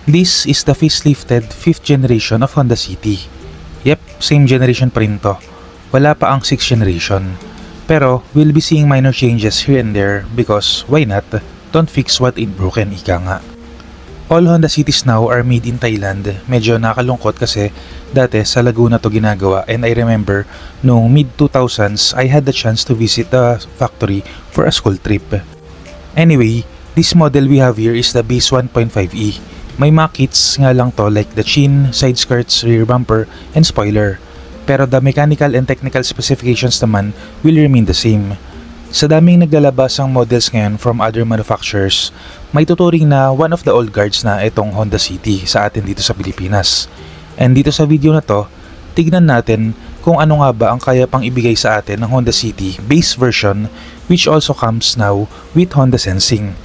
This is the facelifted 5th generation of Honda City. Yep, same generation pa rin to. Wala pa ang 6th generation. Pero we'll be seeing minor changes here and there because why not? Don't fix what ain't broken, ika nga. All Honda Cities now are made in Thailand. Medyo nakalungkot kasi dati sa Laguna to ginagawa, and I remember noong mid-2000s I had the chance to visit the factory for a school trip. Anyway, this model we have here is the base 1.5e. May mga kits nga lang to like the chin, side skirts, rear bumper, and spoiler. Pero the mechanical and technical specifications naman will remain the same. Sa daming naglalabas ang models ngayon from other manufacturers, may tuturing na one of the old guards na itong Honda City sa atin dito sa Pilipinas. And dito sa video na to, tignan natin kung ano nga ba ang kaya pang ibigay sa atin ng Honda City base version, which also comes now with Honda Sensing.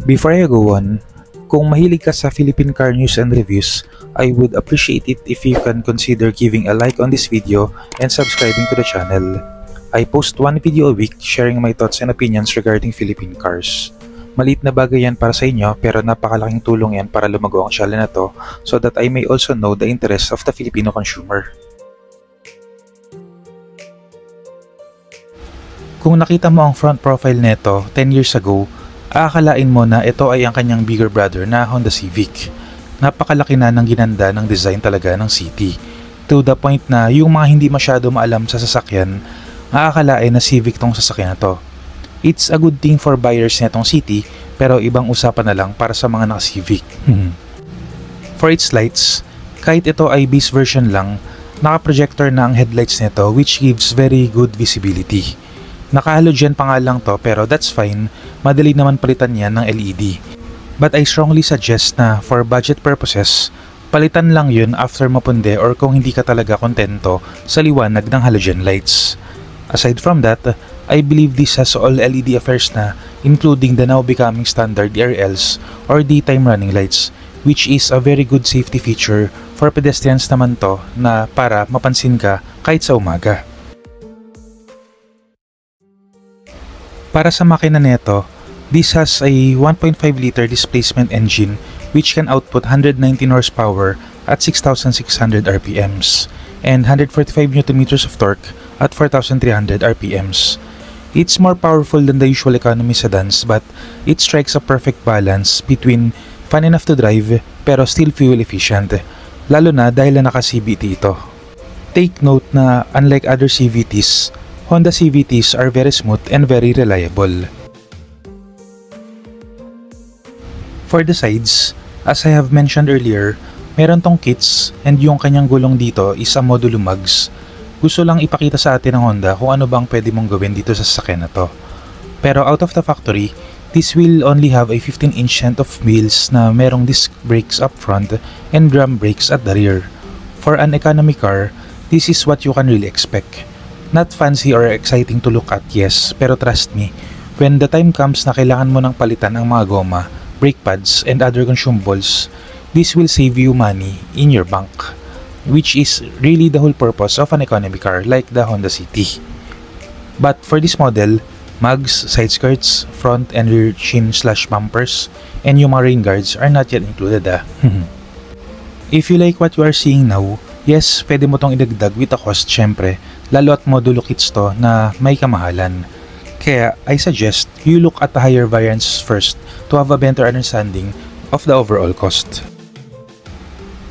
Before I go on, kung mahilig ka sa Philippine car news and reviews, I would appreciate it if you can consider giving a like on this video and subscribing to the channel. I post one video a week sharing my thoughts and opinions regarding Philippine cars. Maliit na bagay yan para sa inyo pero napakalaking tulong yan para lumago ang channel na to so that I may also know the interests of the Filipino consumer. Kung nakita mo ang front profile nito 10 years ago, aakalain mo na ito ay ang kanyang bigger brother na Honda Civic. Napakalaki na ng ginanda ng design talaga ng City. To the point na yung mga hindi masyado maalam sa sasakyan, aakalain na Civic tong sasakyan na to. It's a good thing for buyers nitong City pero ibang usapan na lang para sa mga naka-Civic. For its lights, kahit ito ay base version lang, naka-projector na ang headlights nito which gives very good visibility. Naka-halogen pa nga lang to pero that's fine, madali naman palitan yan ng LED. But I strongly suggest na for budget purposes, palitan lang yun after mapunde or kung hindi ka talaga kontento sa liwanag ng halogen lights. Aside from that, I believe this has all LED affairs na including the now becoming standard DRLs or daytime running lights, which is a very good safety feature for pedestrians naman to na para mapansin ka kahit sa umaga. Para sa makina nito, this has a 1.5 liter displacement engine which can output 119 horsepower at 6,600 RPMs and 145 Nm of torque at 4,300 RPMs. It's more powerful than the usual economy sedans but it strikes a perfect balance between fun enough to drive pero still fuel efficient, lalo na dahil na naka-CVT ito. Take note na unlike other CVTs, Honda CVTs are very smooth and very reliable. For the sides, as I have mentioned earlier, meron tong kits and yung kanyang gulong dito is a modulo mugs. Gusto lang ipakita sa atin ng Honda kung ano bang pwede mong gawin dito sa sasakyan na to. Pero out of the factory, this will only have a 15-inch set of wheels na merong disc brakes up front and drum brakes at the rear. For an economy car, this is what you can really expect. Not fancy or exciting to look at, yes, pero trust me, when the time comes na kailangan mo ng palitan ang mga goma, brake pads, and other consumables, this will save you money in your bank, which is really the whole purpose of an economy car like the Honda City. But for this model, mugs, side skirts, front and rear chin/bumpers, and yung mga rain guards are not yet included. If you like what you are seeing now, yes, pwede mo tong idagdag with a cost syempre, lalo at modulo kits to na may kamahalan. Kaya I suggest you look at the higher variants first to have a better understanding of the overall cost.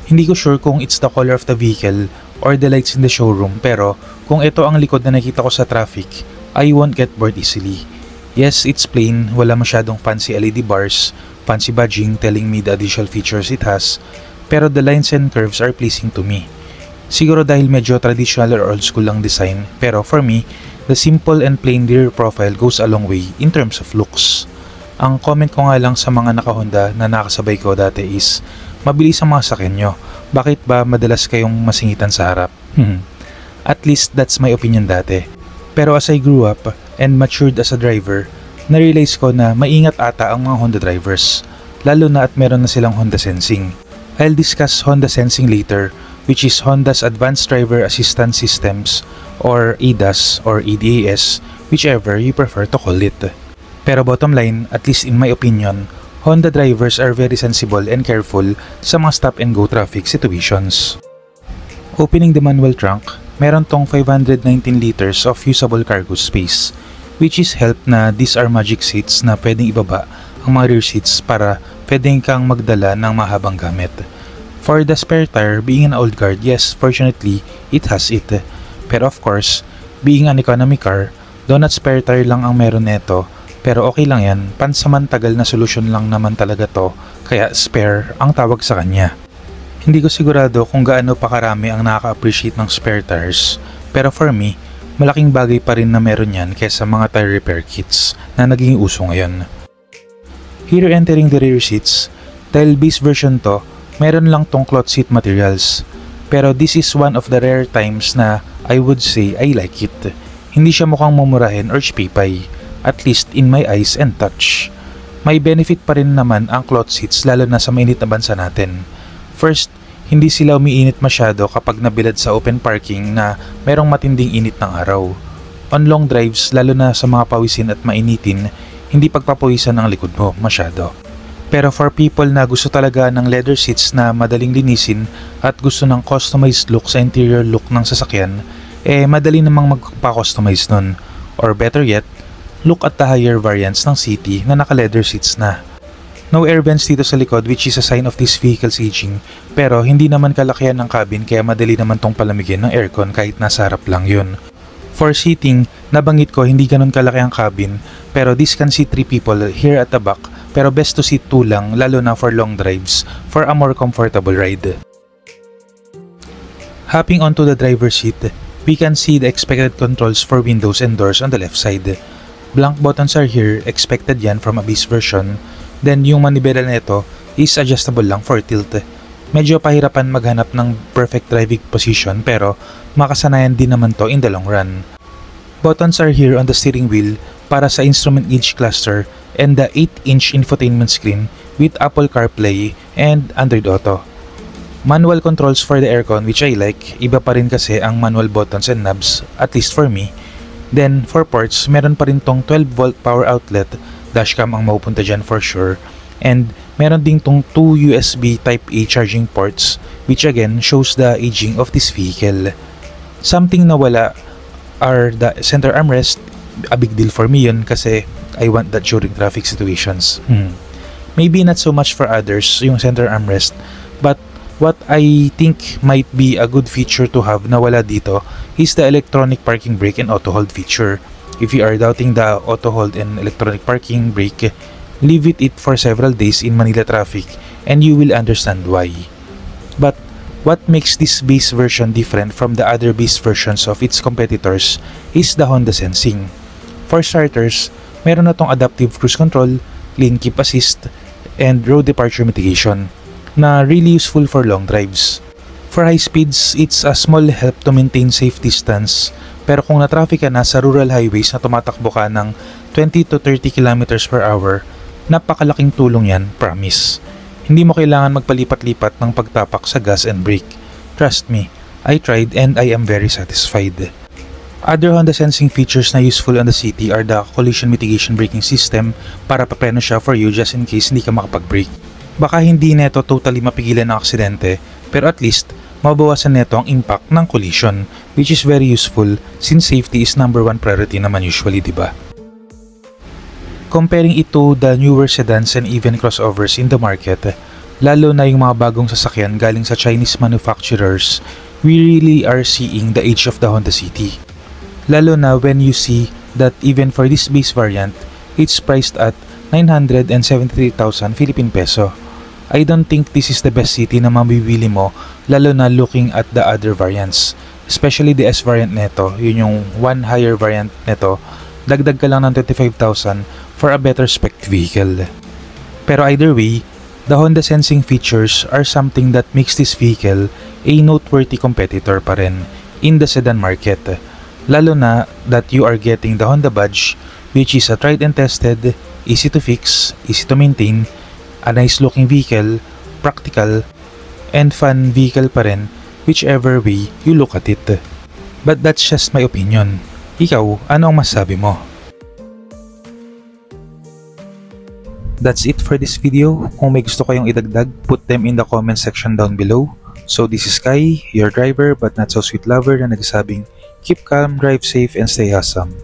Hindi ko sure kung it's the color of the vehicle or the lights in the showroom pero kung ito ang likod na nakita ko sa traffic, I won't get bored easily. Yes, it's plain, wala masyadong fancy LED bars, fancy badging telling me the additional features it has, pero the lines and curves are pleasing to me. Siguro dahil medyo traditional or old school lang design, pero for me, the simple and plain rear profile goes a long way in terms of looks. Ang comment ko nga lang sa mga naka-Honda na nakasabay ko dati is, mabilis ang mga sakyan nyo, bakit ba madalas kayong masingitan sa harap? At least that's my opinion dati. Pero as I grew up and matured as a driver, narealize ko na maingat ata ang mga Honda drivers, lalo na at meron na silang Honda Sensing. I'll discuss Honda Sensing later, which is Honda's Advanced Driver Assistance Systems or ADAS or ADAS, whichever you prefer to call it. Pero bottom line, at least in my opinion, Honda drivers are very sensible and careful sa mga stop and go traffic situations. Opening the manual trunk, meron tong 519 liters of usable cargo space, which is help na these are magic seats na pwedeng ibaba ang mga rear seats para pwedeng kang magdala ng mahabang gamit. For the spare tire, being an old guard, yes, fortunately, it has it. Pero of course, being an economy car, though not spare tire lang ang meron neto, pero okay lang yan, pansamantagal na solusyon lang naman talaga to, kaya spare ang tawag sa kanya. Hindi ko sigurado kung gaano pa karami ang nakaka-appreciate ng spare tires, pero for me, malaking bagay pa rin na meron yan kaysa mga tire repair kits na naging uso ngayon. Here entering the rear seats, dahil base version to, meron lang tong cloth seat materials. Pero this is one of the rare times na I would say I like it. Hindi siya mukhang mumurahin or chipipay, at least in my eyes and touch. May benefit pa rin naman ang cloth seats lalo na sa mainit na bansa natin. First, hindi sila umiinit masyado kapag nabilad sa open parking na merong matinding init ng araw. On long drives, lalo na sa mga pawisin at mainitin, hindi pagpapawisan ang likod mo masyado. Pero for people na gusto talaga ng leather seats na madaling linisin at gusto ng customized look sa interior look ng sasakyan, madali namang magpa-customize nun. Or better yet, look at the higher variants ng City na naka-leather seats na. No air vents dito sa likod, which is a sign of this vehicle's aging, pero hindi naman kalakihan ng cabin kaya madali naman tong palamigin ng aircon kahit nasa harap lang yun. For seating, nabanggit ko hindi ganun kalaki ang cabin, pero this can seat 3 people here at the back, pero best to seat 2 lang lalo na for long drives for a more comfortable ride. Hopping onto the driver's seat, we can see the expected controls for windows and doors on the left side. Blank buttons are here, expected yan from a base version. Then yung manibela nito is adjustable lang for tilt. Medyo pahirapan maghanap ng perfect driving position pero makasanayan din naman to in the long run. Buttons are here on the steering wheel para sa instrument gauge cluster and the 8-inch infotainment screen with Apple CarPlay and Android Auto. Manual controls for the aircon, which I like, iba pa rin kasi ang manual buttons and knobs, at least for me. Then for ports, meron pa rin tong 12-volt power outlet, dashcam ang mapupunta dyan for sure, and meron ding tong 2 USB Type-A charging ports, which again shows the aging of this vehicle. Something na wala are the center armrest. A big deal for me yun kasi I want that during traffic situations. Maybe not so much for others yung center armrest, but what I think might be a good feature to have na wala dito is the electronic parking brake and auto hold feature. If you are doubting the auto hold and electronic parking brake, leave it for several days in Manila traffic and you will understand why. But what makes this base version different from the other base versions of its competitors is the Honda Sensing. For starters, meron na tong adaptive cruise control, lane keep assist, and road departure mitigation na really useful for long drives. For high speeds, it's a small help to maintain safe distance, pero kung na-traffic ka na sa rural highways na tumatakbo ka ng 20 to 30 kilometers per hour, napakalaking tulong yan, promise. Hindi mo kailangan magpalipat-lipat ng pagtapak sa gas and brake. Trust me, I tried and I am very satisfied. Other Honda Sensing features na useful on the city are the collision mitigation braking system para papreno siya for you just in case hindi ka makapag-brake. Baka hindi neto totally mapigilan ang aksidente, pero at least mabawasan neto ang impact ng collision, which is very useful since safety is number 1 priority naman usually, diba? Comparing it to the newer sedans and even crossovers in the market, lalo na yung mga bagong sasakyan galing sa Chinese manufacturers, we really are seeing the age of the Honda City. Lalo na when you see that even for this base variant, it's priced at 973,000 Philippine peso. I don't think this is the best city na mabibili mo, lalo na looking at the other variants. Especially the S variant neto, yun yung one higher variant neto, dagdag ka lang ng 25,000 for a better spec vehicle. Pero either way, the Honda Sensing features are something that makes this vehicle a noteworthy competitor pa rin in the sedan market. Lalo na that you are getting the Honda badge, which is a tried and tested, easy to fix, easy to maintain, a nice looking vehicle, practical, and fun vehicle pa rin whichever way you look at it. But that's just my opinion. Ikaw, ano ang masasabi mo? That's it for this video. Kung may gusto kayong idagdag, put them in the comment section down below. So this is Kai, your driver but not so sweet lover na nagsasabing, keep calm, drive safe, and stay awesome.